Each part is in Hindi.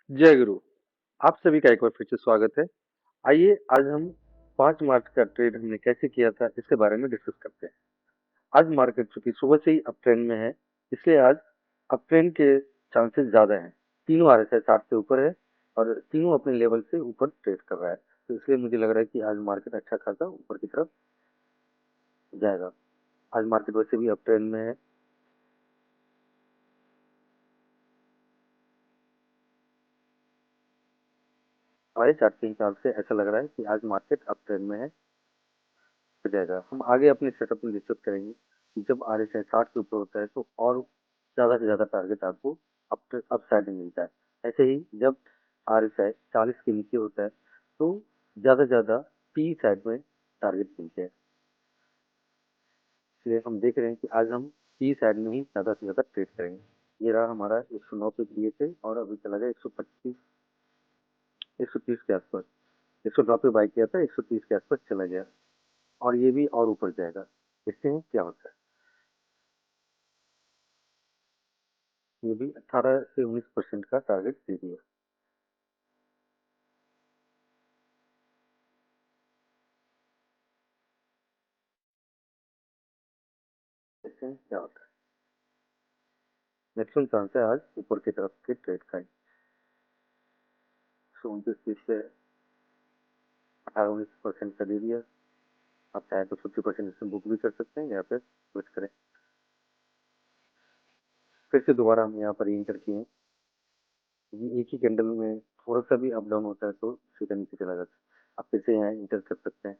जय गुरु। आप सभी का एक बार फिर से स्वागत है। आइए आज हम 5 मार्च का ट्रेड हमने कैसे किया था इसके बारे में डिस्कस करते हैं। आज मार्केट चूंकि सुबह से ही अप ट्रेंड में है, इसलिए आज अप ट्रेंड के चांसेस ज्यादा हैं। तीनों आरएसआई 60 से ऊपर है और तीनों अपने लेवल से ऊपर ट्रेड कर रहा है, तो इसलिए मुझे लग रहा है कि आज मार्केट अच्छा खासा ऊपर की तरफ जाएगा। आज मार्केट वैसे भी अप ट्रेंड में है। हमारे चार्ट के हिसाब से ऐसा लग रहा है कि आज मार्केट अप ट्रेंड में है, हो जाएगा। हम आगे अपने सेटअप में डिस्कस करेंगे कि जब आरएसआई 60 के ऊपर होता है तो और ज्यादा से ज्यादा टारगेट आपको अप साइड में मिलता है। ऐसे ही जब आरएसआई 40 के नीचे होता है तो ज्यादा से ज्यादा पी साइड में टारगेट मिलते हैं। इसलिए हम देख रहे हैं कि आज हम पी साइड में ही ज्यादा से ज्यादा ट्रेड करेंगे। ये रहा हमारा 109 पे दिए थे और अभी चला गया 125 130 के आसपास। 109 पे बाई किया था, 130 के आसपास चला गया और ये भी और ऊपर जाएगा। देखते हैं क्या होता है। ये भी 18 से 19% का टारगेट दे दिया। देखते हैं क्या होता है। मैक्सिमम चांस है आज ऊपर की तरफ के ट्रेड का ही। 129 से 18-19% का दे दिया। आप चाहे तो 50% इसमें बुक भी कर सकते हैं या फिर स्विच करें। फिर से दोबारा हम यहाँ पर एंटर किए हैं। ये एक ही कैंडल में थोड़ा सा भी अप डाउन होता है तो सीधा नीचे चला जाता है। आप फिर से यहाँ एंटर कर सकते हैं।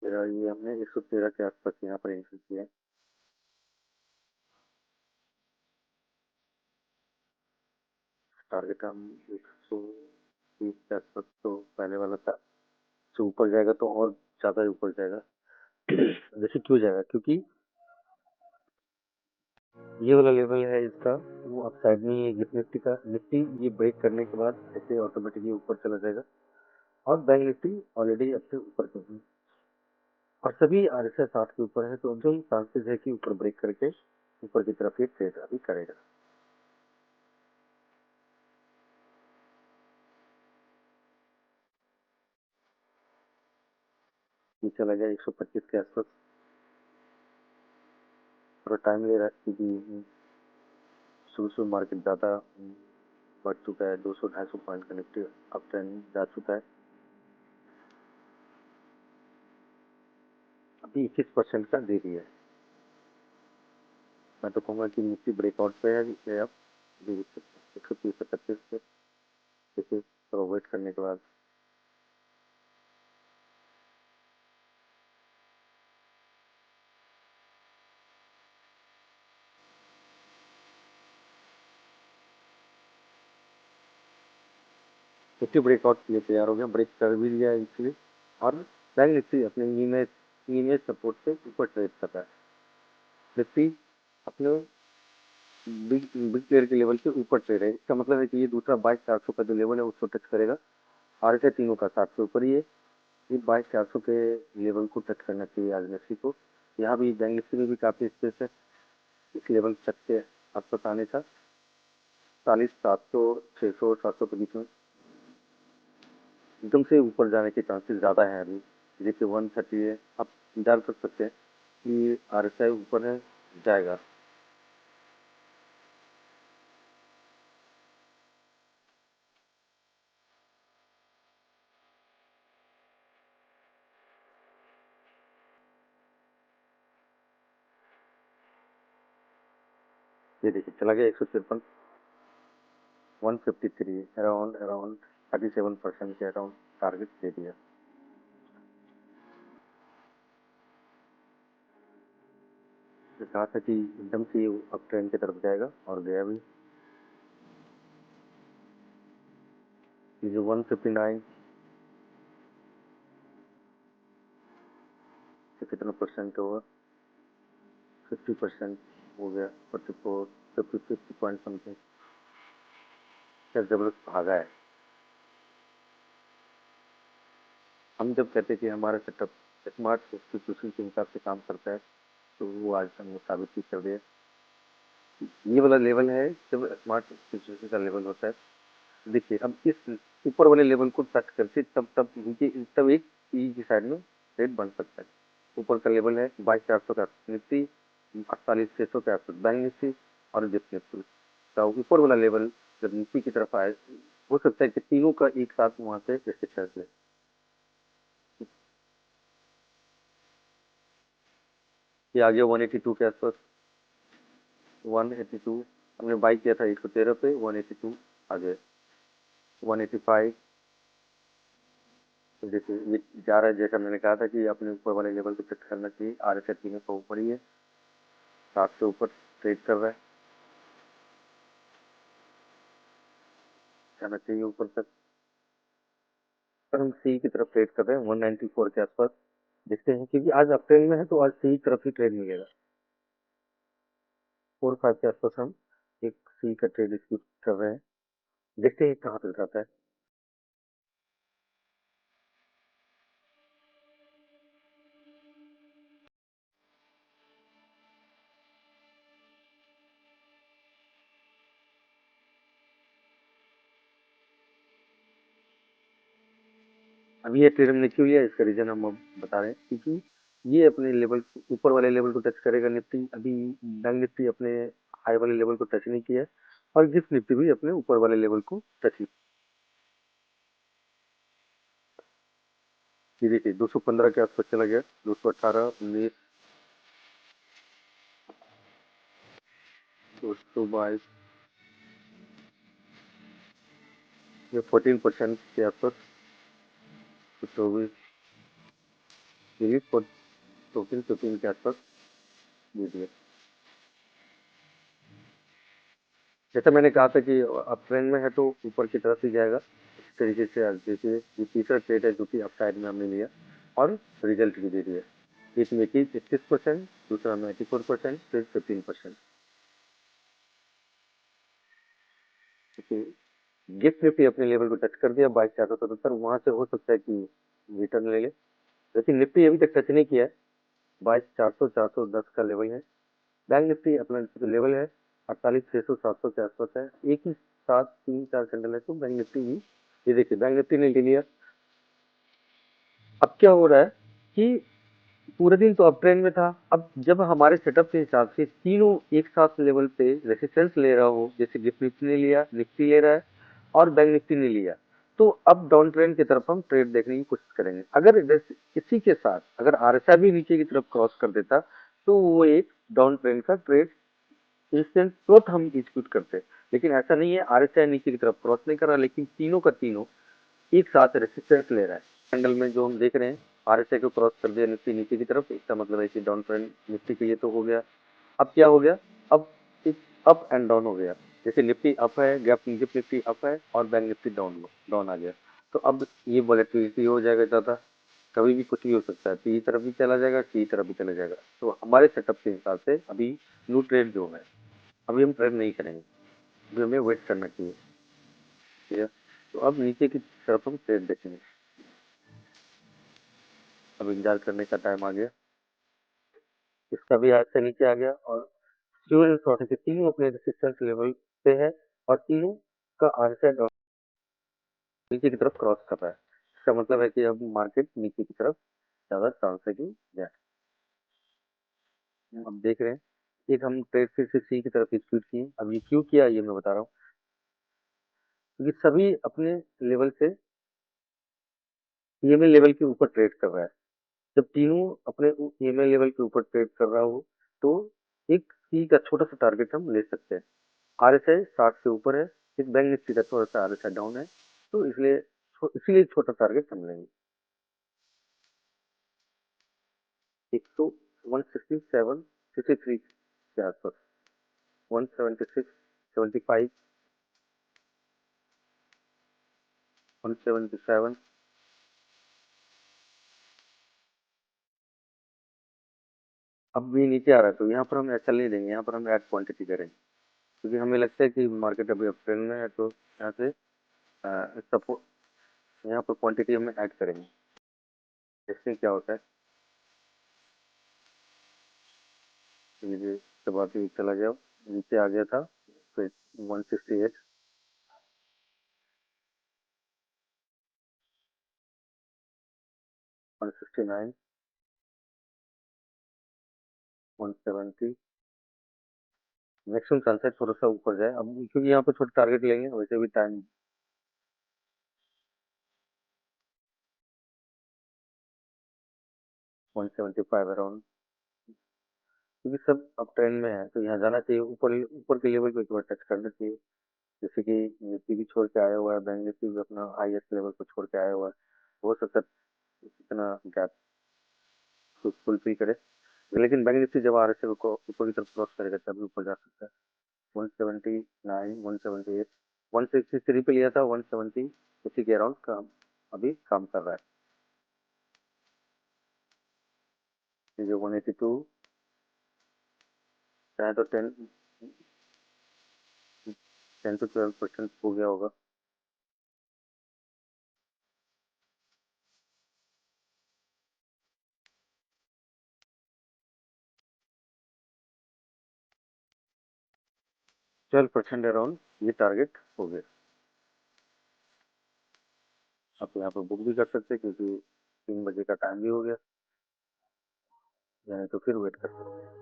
मेरा ये हमने 113 के आसपास यहाँ पर एंटर किया है। टारगेट हम 120 के आसपास तो पहले वाला था। से ऊपर जाएगा तो और ज्यादा ऊपर जाएगा। जैसे क्यों जाएगा, क्योंकि ये वाला लेवल है इसका, वो अप साइड में ही है। निफ्टी का निफ्टी ये ब्रेक करने के बाद ऐसे ऑटोमेटिकली ऊपर चला जाएगा और बैंक निफ्टी ऑलरेडी अब से ऊपर चल है और सभी आरएसआई 60 के ऊपर है, तो जो चांसेस है कि ऊपर ब्रेक करके ऊपर की तरफ ये ट्रेड अभी करेगा। ये चला गया 125 के आसपास। थोड़ा टाइम ले रहा है क्योंकि शुरू शुरू मार्केट ज्यादा बढ़ चुका है। 200-250 पॉइंट का निफ्टी अप ट्रेंड जा चुका है। अभी 21% का दे दिया है। मैं तो कहूँगा कि निफ्टी ब्रेकआउट पे है, इसे आप देख सकते हैं 130 से 25 पे। देखिए थोड़ा वेट करने के बाद निफ्टी ब्रेकआउट के लिए तैयार हो गया, ब्रेक कर भी दिया एक्चुअली। और बैंक निफ्टी अपने इमेज सपोर्ट से ऊपर ट्रेड कर रहा है। निफ्टी अपने बिग बिग प्लेयर के लेवल से ऊपर ट्रेड है। इसका मतलब है कि ये दूसरा 22,400 का जो लेवल है उसको टच करेगा। आरएसआई तीनों का 7 से ऊपर ही है। ये 22,400 के लेवल को टच करना चाहिए आज निफ्टी को। यहाँ भी बैंक निफ्टी में भी काफी स्पेस है इस लेवल तक के आसपास आने का। 40,700 600 700 के बीच में एकदम से ऊपर जाने के चांसेस ज्यादा है अभी। देखिए 130 है, आप इंतजार कर सकते हैं कि आरएसआई ऊपर है, जाएगा। ये देखिए चला गया 153, 153 अराउंड अराउंड 37% के अराउंड टारगेट दे दिया। तो कहा था कि एकदम से अप ट्रेंड की तरफ जाएगा और गया भी। ये जो 159 से कितना परसेंट होगा, 50% हो गया। 44 50 पॉइंट समथिंग क्या जबरदस्त भागा है। हम जब कहते हैं कि हमारा सेटअप स्मार्ट सब्स्टिट्यूशन के हिसाब से काम करता है तो वो आज हमने साबित भी कर दिया। ये वाला लेवल है जब स्मार्ट सिचुएशन का लेवल होता है। देखिए अब इस ऊपर वाले लेवल को टच करके तब तब नीचे तब एक ई की साइड में ट्रेड बन सकता है। ऊपर का लेवल है 22,400 का निफ्टी, 48,600 के आसपास बैंक निफ्टी और जिस निफ्टी का ऊपर वाला लेवल जब निफ्टी की तरफ आए, हो सकता है कि तीनों का एक साथ वहां से रेसिस्टेंस ले। ये आ गया 182 के आसपास, 182 हमने बाई किया था 113 पे, 182 आ गया, 185। तो देखिए ये जा रहा है, जैसा मैंने कहा था कि अपने ऊपर वाले लेवल को टच करना चाहिए। आर एस आई में तो ऊपर ही है, 7 से ऊपर ट्रेड कर रहा है, जाना चाहिए ऊपर तक। पर हम सी की तरफ ट्रेड कर रहे हैं 194 के आसपास। देखते हैं क्योंकि आज अप्रैल में है तो आज सी की तरफ ही ट्रेड मिलेगा। 4-5 के आसपास हम एक सी का ट्रेड एग्जीक्यूट कर रहे हैं, देखते हैं कहाँ तक जाता है। अभी ये ट्रेड हमने क्यों लिया, इसका रीजन हम अब बता रहे हैं। क्योंकि ये अपने लेवल ऊपर वाले लेवल को टच करेगा निफ्टी। अभी बैंक निफ्टी अपने हाई वाले लेवल को टच नहीं किया है और गिफ्ट निफ्टी भी अपने ऊपर वाले लेवल को टच नहीं। ये देखिए 215 के आसपास चला गया, 218, 19, 222, ये 14% के आसपास, 24, ये भी 14 के आसपास दे दिया। जैसा मैंने कहा था कि अब ट्रेंड में है तो ऊपर की तरफ ही जाएगा। इस तरीके से आज देखिए ये तीसरा ट्रेड है जो कि अप साइड में हमने लिया और रिजल्ट भी दे दिया। एक में की 31%, दूसरा में 84%, फिर 15%। गिफ्ट निफ्टी अपने लेवल को टच कर दिया 22,477, वहां से हो सकता है कि रिटर्न ले ले, लेकिन निफ्टी अभी तक टच नहीं किया है। 22,400, 410 का लेवल है। बैंक निफ्टी अपना जो लेवल है 48,600, 700 के आसपास है। एक ही साथ 3-4 कैंडल है तो बैंक निफ्टी भी, ये देखिए बैंक निफ्टी ने ले लिया। अब क्या हो रहा है कि पूरे दिन तो अप ट्रेंड में था। अब जब हमारे सेटअप के हिसाब से तीनों एक साथ लेवल पे रेसिस्टेंस ले रहा हो, जैसे गिफ्ट निफ्टी ने लिया, निफ्टी ले रहा है और बैंक निफ्टी ने लिया, तो अब डाउन ट्रेंड की तरफ हम ट्रेड देखने की कोशिश करेंगे। अगर इसी के साथ अगर आरएसआई भी नीचे की तरफ क्रॉस कर देता तो वो एक डाउन ट्रेंड का ट्रेड इंस्टेंट तुरंत हम एग्जीक्यूट करते। लेकिन ऐसा नहीं है, आरएसआई नीचे की तरफ क्रॉस नहीं कर रहा, लेकिन तीनों का तीनों एक साथ रेसिस्टेंस ले रहा है। कैंडल में जो हम देख रहे हैं आरएसआई को क्रॉस कर दिया निफ्टी नीचे की तरफ, इसका मतलब है कि डाउन ट्रेंड निफ्टी के लिए तो हो गया। अब क्या हो गया, अब एक अप एंड डाउन हो गया। जैसे निफ्टी अप है, गैप निफ्टी अप है और बैंक निफ्टी डाउन डाउन आ गया। तो अब ये वॉलेटिलिटी हो जाएगा ज्यादा, कभी भी कुछ भी हो सकता है, पी तरफ भी चला जाएगा, टी तरफ भी चला जाएगा। तो हमारे सेटअप के हिसाब से अभी न्यू ट्रेड जो है, अभी हम ट्रेड नहीं करेंगे, अभी हमें वेट करना चाहिए। ठीक है, तो अब नीचे की तरफ हम ट्रेड देखेंगे। अब इंतजार करने का टाइम आ गया। इसका भी आज से नीचे आ गया और फ्यूल शॉर्ट के तीनों अपने रेसिस्टेंस लेवल पे है और तीनों का आंसर नीचे की तरफ क्रॉस कर रहा है। इसका मतलब है कि अब मार्केट नीचे की तरफ ज्यादा चांस है कि जाए। अब देख रहे हैं, एक हम ट्रेड फिर से सी की तरफ एग्जीक्यूट किए। अब ये क्यों किया ये मैं बता रहा हूँ। क्योंकि सभी अपने लेवल से ईएमए लेवल के ऊपर ट्रेड कर रहा है। जब तीनों अपने ईएमए लेवल के ऊपर ट्रेड कर रहा हो तो एक सी का छोटा सा टारगेट हम ले सकते हैं। आरएसआई 60 से ऊपर है, इस बैंक निफ्टी का थोड़ा सा आरएसआई डाउन है, तो इसलिए इसीलिए छोटा टारगेट हम लेंगे। एक सौ 167, 63 के आसपास, 176, 75, 177। अब भी नीचे आ रहा है तो यहाँ पर हम ऐसा नहीं देंगे, यहाँ पर हम ऐड क्वांटिटी करेंगे। क्योंकि हमें लगता है कि मार्केट अभी अप ट्रेंड में है तो यहाँ से सपोर्ट, यहाँ पर क्वांटिटी हमें ऐड करेंगे। देखते हैं क्या होता है। ये सब आते चला गया नीचे आ गया था, फिर 168, 169, 170। मैक्सिमम चांस है थोड़ा सा ऊपर जाए अब, क्योंकि यहाँ पे छोटा टारगेट लेंगे वैसे भी टाइम। 175 अराउंड, क्योंकि सब अप ट्रेंड में है तो यहाँ जाना चाहिए, ऊपर ऊपर के लेवल को एक बार टच करना चाहिए। जैसे कि निफ्टी भी छोड़ के आया हुआ है, बैंक निफ्टी भी अपना हाईएस्ट लेवल को छोड़ के आया हुआ है, हो सकता है इतना गैप फुलफिल करे। लेकिन बैंक निफ्टी जब RSI को ऊपर की तरफ क्रॉस करेगा तभी ऊपर जा सकता है। 179, 178, 163 पे लिया था, 170 उसी के अराउंड काम अभी काम कर रहा है। ये जो 182 चाहे तो 10 to 12% हो गया होगा। ट्वेल्व परसेंट अराउंड ये टारगेट हो गया। आप यहाँ पर बुक भी कर सकते हैं क्योंकि 3 बजे का टाइम भी हो गया, यानी तो फिर वेट कर सकते हैं।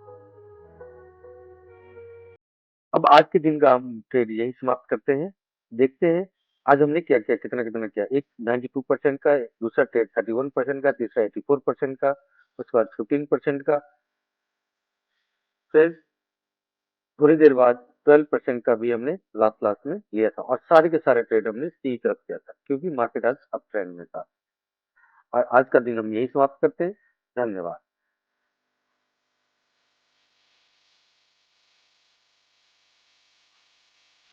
अब आज के दिन का हम ट्रेड यही समाप्त करते हैं। देखते हैं आज हमने क्या किया, कितना कितना किया। एक 92% का, दूसरा ट्रेड 31% का, तीसरा 84% का, उसके बाद 15% का, फिर थोड़ी देर बाद 12% का भी हमने लास्ट लास्ट में लिया था, और सारे के सारे ट्रेड हमने सी तरफ किया था क्योंकि मार्केट आज अप ट्रेंड में था। और आज का दिन हम यही समाप्त करते हैं। धन्यवाद।